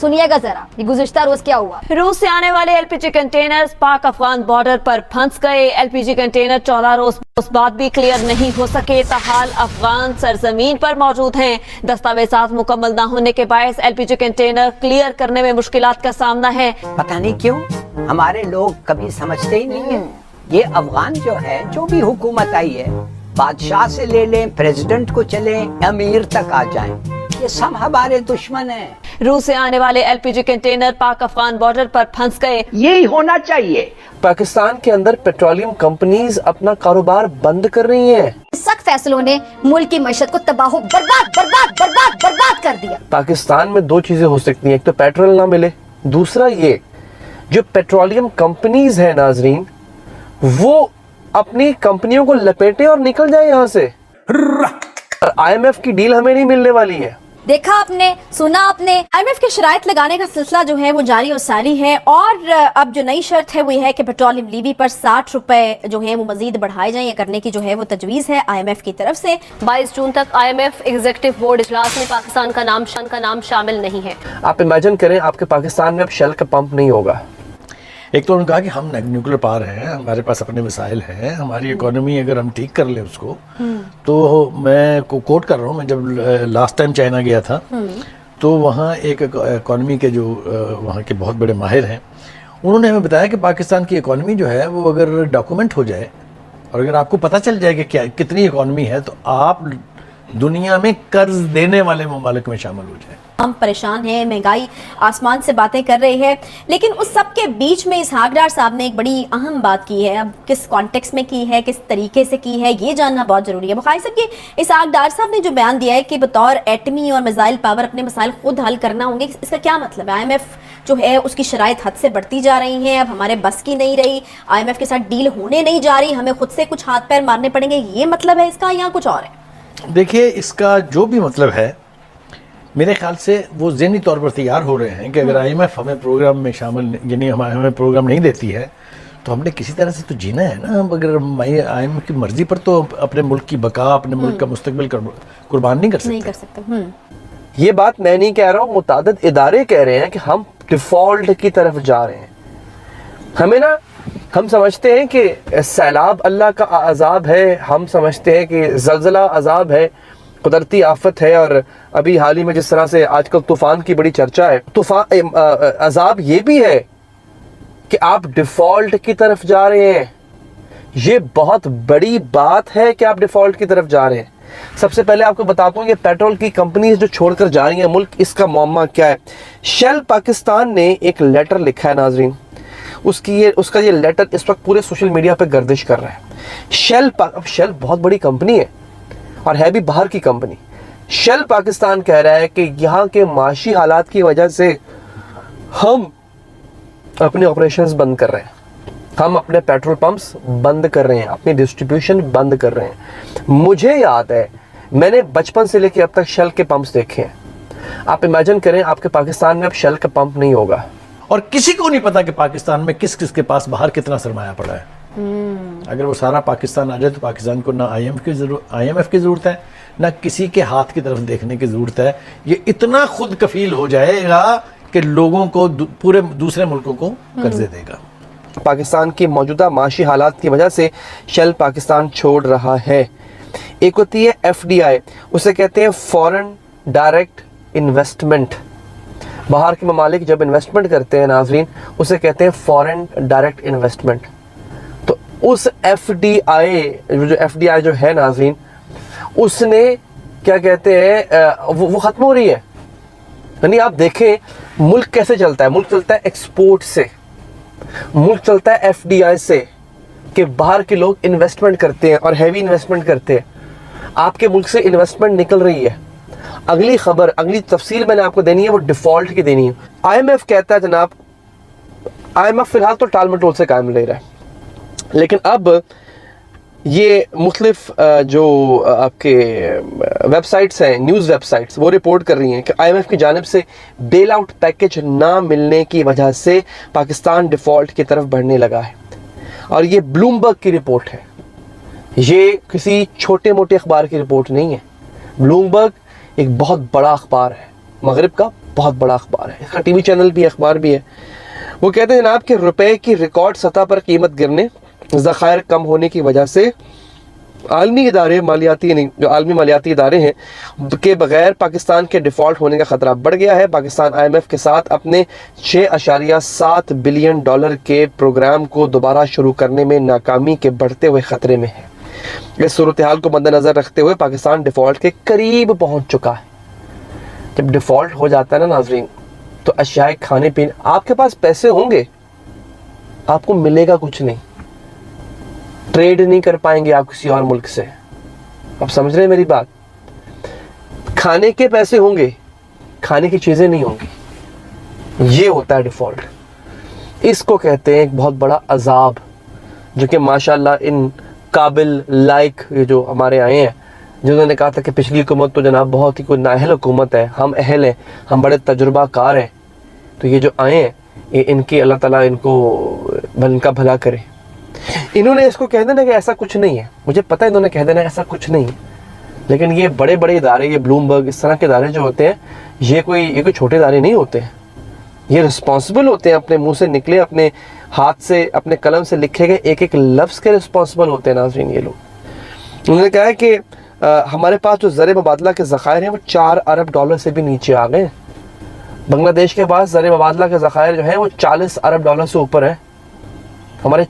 सुनिएगा जरा ये गुज़िश्ता रोज क्या हुआ। रूस से आने वाले एलपीजी कंटेनर्स पाक अफगान बॉर्डर पर फंस गए। एलपीजी कंटेनर 14 रोज बाद भी क्लियर नहीं हो सके, ताहाल अफगान सरजमीन पर मौजूद हैं। दस्तावेजात मुकम्मल ना होने के बायस एलपीजी कंटेनर क्लियर करने में मुश्किलात का सामना है। पता नहीं क्यों हमारे लोग कभी समझते ही नहीं है। ये अफगान जो है, जो भी हुकूमत आई है, बादशाह से ले लें, प्रेसिडेंट को चले, अमीर तक आ जाएं, ये सब हमारे दुश्मन हैं। रूस से आने वाले एलपीजी कंटेनर पाक अफगान बॉर्डर पर फंस गए। यही होना चाहिए। पाकिस्तान के अंदर पेट्रोलियम कंपनीज अपना कारोबार बंद कर रही हैं। सख्त फैसलों ने मुल्क की मईशत को तबाह बर्बाद कर दिया। पाकिस्तान में दो चीजें हो सकती हैं, एक तो पेट्रोल ना मिले, दूसरा ये जो पेट्रोलियम कंपनीज है नाजरीन, वो अपनी कंपनियों को लपेटे और निकल जाए यहाँ से। IMF की डील हमें नहीं मिलने वाली है। देखा आपने, सुना आपने, IMF के शराइत लगाने का सिलसिला जो है वो जारी और सारी है। और अब जो नई शर्त है वो है कि पेट्रोलियम लीवी पर 60 रुपए जो है वो मजीद बढ़ाए जाएं। ये करने की जो है वो तजवीज़ है IMF की तरफ से। 22 जून तक IMF एग्जीक्यूटिव बोर्ड इजलास में पाकिस्तान का नाम शामिल नहीं है। आप इमेजिन करें आपके पाकिस्तान में अब शेल का पंप नहीं होगा। एक तो उन्होंने कहा कि हम न्यूक्लियर पावर हैं, हमारे पास अपने मिसाइल हैं, हमारी इकोनॉमी अगर हम ठीक कर लें उसको, तो मैं कोट कर रहा हूँ, मैं जब लास्ट टाइम चाइना गया था तो वहाँ एक इकोनॉमी के जो वहाँ के बहुत बड़े माहिर हैं, उन्होंने हमें बताया कि पाकिस्तान की इकोनॉमी जो है वो अगर डॉक्यूमेंट हो जाए और अगर आपको पता चल जाए कि क्या कितनी इकोनॉमी है, तो आप दुनिया में कर्ज देने वाले ममालिक में शामिल हो जाए। हम परेशान हैं, महंगाई आसमान से बातें कर रही है, लेकिन उस सब के बीच में इसहाक डार साहब ने एक बड़ी अहम बात की है। अब किस कॉन्टेक्स्ट में की है, किस तरीके से की है, ये जानना बहुत जरूरी है। बुखारी साहब की इसहाक डार साहब ने जो बयान दिया है कि बतौर एटमी और मिसाइल पावर अपने मसाइल खुद हल करना होंगे, इसका क्या मतलब है? IMF जो है उसकी शराइत हद से बढ़ती जा रही हैं, अब हमारे बस की नहीं रही, IMF के साथ डील होने नहीं जा रही, हमें खुद से कुछ हाथ पैर मारने पड़ेंगे, ये मतलब है इसका या कुछ और है? देखिए, इसका जो भी मतलब है, मेरे ख्याल से वो ज़हनी तौर पर तैयार हो रहे हैं कि अगर IMF हमें प्रोग्राम में शामिल, यानी हमें प्रोग्राम नहीं देती है, तो हमने किसी तरह से तो जीना है ना। अगर IMF की मर्जी पर तो अपने मुल्क की बका, अपने मुल्क का मुस्तकबिल कुर्बान नहीं कर सकते। ये बात मैं नहीं कह रहा हूँ, मुतादिद इदारे कह रहे हैं कि हम डिफॉल्ट की तरफ जा रहे हैं। हमें ना, हम समझते हैं कि सैलाब अल्लाह का अजाब है, हम समझते हैं कि ज़लज़ला अजाब है, कुदरती आफत है, और अभी हाल ही में जिस तरह से आजकल तूफ़ान की बड़ी चर्चा है, तूफ़ान अजाब ये भी है कि आप डिफ़ॉल्ट की तरफ जा रहे हैं। ये बहुत बड़ी बात है कि आप डिफ़ॉल्ट की तरफ जा रहे हैं। सबसे पहले आपको बताता हूँ कि पेट्रोल की कंपनीज जो छोड़कर जा रही हैं मुल्क, इसका मामला क्या है। शेल पाकिस्तान ने एक लेटर लिखा है नाजरीन, उसका ये लेटर इस वक्त पूरे सोशल मीडिया पे गर्दिश कर रहा है। शेल बहुत बड़ी कंपनी है और है भी बाहर की कंपनी। शेल पाकिस्तान कह रहा है कि यहाँ के माशी हालात की वजह से हम अपने ऑपरेशंस बंद कर रहे हैं, हम अपने पेट्रोल पंप्स बंद कर रहे हैं, अपनी डिस्ट्रीब्यूशन बंद कर रहे हैं। मुझे याद है, मैंने बचपन से लेकर अब तक शेल के पंप्स देखे हैं। आप इमेजिन करें आपके पाकिस्तान में अब शेल का पंप नहीं होगा। और किसी को नहीं पता कि पाकिस्तान में किस किस के पास बाहर कितना सरमाया पड़ा है। अगर वो सारा पाकिस्तान आ जाए तो पाकिस्तान को ना IMF की ज़रूरत है, ना किसी के हाथ की तरफ देखने की ज़रूरत है। ये इतना खुद कफील हो जाएगा कि लोगों को, पूरे दूसरे मुल्कों को कर्जे देगा। पाकिस्तान की मौजूदा माशी हालात की वजह से शेल पाकिस्तान छोड़ रहा है। एक होती है FDI, उसे कहते हैं फॉरेन डायरेक्ट इन्वेस्टमेंट। बाहर के ममालिक जब इन्वेस्टमेंट करते हैं नाजरीन, उसे कहते हैं फॉरेन डायरेक्ट इन्वेस्टमेंट। तो उस FDI जो है नाजरीन, उसने क्या कहते हैं, वो ख़त्म हो रही है। यानी आप देखें मुल्क कैसे चलता है, मुल्क चलता है एक्सपोर्ट से, मुल्क चलता है FDI से, कि बाहर के लोग इन्वेस्टमेंट करते हैं और हैवी इन्वेस्टमेंट करते हैं। आपके मुल्क से इन्वेस्टमेंट निकल रही है। अगली खबर, अगली तफसील मैंने आपको देनी है, वो डिफ़ॉल्ट की देनी है। IMF कहता है जनाब, IMF फ़िलहाल तो टाल मटोल से काम ले रहा है, लेकिन अब ये मुख्तलिफ जो आपके वेबसाइट्स हैं, न्यूज़ वेबसाइट्स, वो रिपोर्ट कर रही हैं कि IMF की जानिब से बेल आउट पैकेज ना मिलने की वजह से पाकिस्तान डिफ़ॉल्ट की तरफ बढ़ने लगा है। और ये ब्लूमबर्ग की रिपोर्ट है, ये किसी छोटे मोटे अखबार की रिपोर्ट नहीं है। ब्लूमबर्ग एक बहुत बड़ा अखबार है मगरिब का, بہت بڑا اخبار ہے، اس کا ٹی وی چینل بھی اخبار بھی ہے. وہ کہتے ہیں جناب کہ روپے کی ریکارڈ سطح پر قیمت گرنے، ذخائر کم ہونے کی وجہ سے عالمی ادارے جو عالمی مالیاتی ادارے ہیں کے بغیر پاکستان کے ڈیفالٹ ہونے کا خطرہ بڑھ گیا ہے. پاکستان IMF کے ساتھ اپنے 6.7 بلین ڈالر کے پروگرام کو دوبارہ شروع کرنے میں ناکامی کے بڑھتے ہوئے خطرے میں ہے. اس صورتحال کو مد نظر رکھتے ہوئے پاکستان ڈیفالٹ کے قریب پہنچ چکا ہے. جب ڈیفالٹ ہو جاتا ہے نا ناظرین، تو اشیاء کھانے پینے، آپ کے پاس پیسے ہوں گے، آپ کو ملے گا کچھ نہیں، ٹریڈ نہیں کر پائیں گے آپ کسی اور ملک سے. آپ سمجھ رہے ہیں میری بات؟ کھانے کے پیسے ہوں گے، کھانے کی چیزیں نہیں ہوں گی. یہ ہوتا ہے ڈیفالٹ. اس کو کہتے ہیں ایک بہت بڑا عذاب، جو کہ ماشاءاللہ ان قابل لائق یہ جو ہمارے آئے ہیں، جنہوں نے کہا تھا کہ پچھلی حکومت تو جناب بہت ہی کوئی نااہل حکومت ہے، ہم اہل ہیں، ہم بڑے تجربہ کار ہیں. تو یہ جو آئے ہیں، یہ ان کی اللہ تعالیٰ ان کا بھلا کرے. انہوں نے اس کو کہہ دینا کہ ایسا کچھ نہیں ہے. مجھے پتہ ہے انہوں نے کہہ دینا ایسا کچھ نہیں ہے، لیکن یہ بڑے بڑے ادارے، یہ بلومبرگ، اس طرح کے ادارے جو ہوتے ہیں، یہ کوئی چھوٹے ادارے نہیں ہوتے ہیں. یہ رسپانسبل ہوتے ہیں، اپنے منہ سے نکلے، اپنے ہاتھ سے، اپنے قلم سے لکھے گئے ایک ایک لفظ کے رسپانسبل ہوتے ہیں ناظرین یہ لوگ. انہوں نے کہا ہے کہ ہمارے پاس جو زر مبادلہ کے ذخائر ہیں وہ 4 ارب ڈالر سے بھی نیچے آ گئے. بنگلہ دیش کے پاس زر مبادلہ کے ذخائر جو ہیں وہ 40 ارب ڈالر سے اوپر ہیں. ہمارے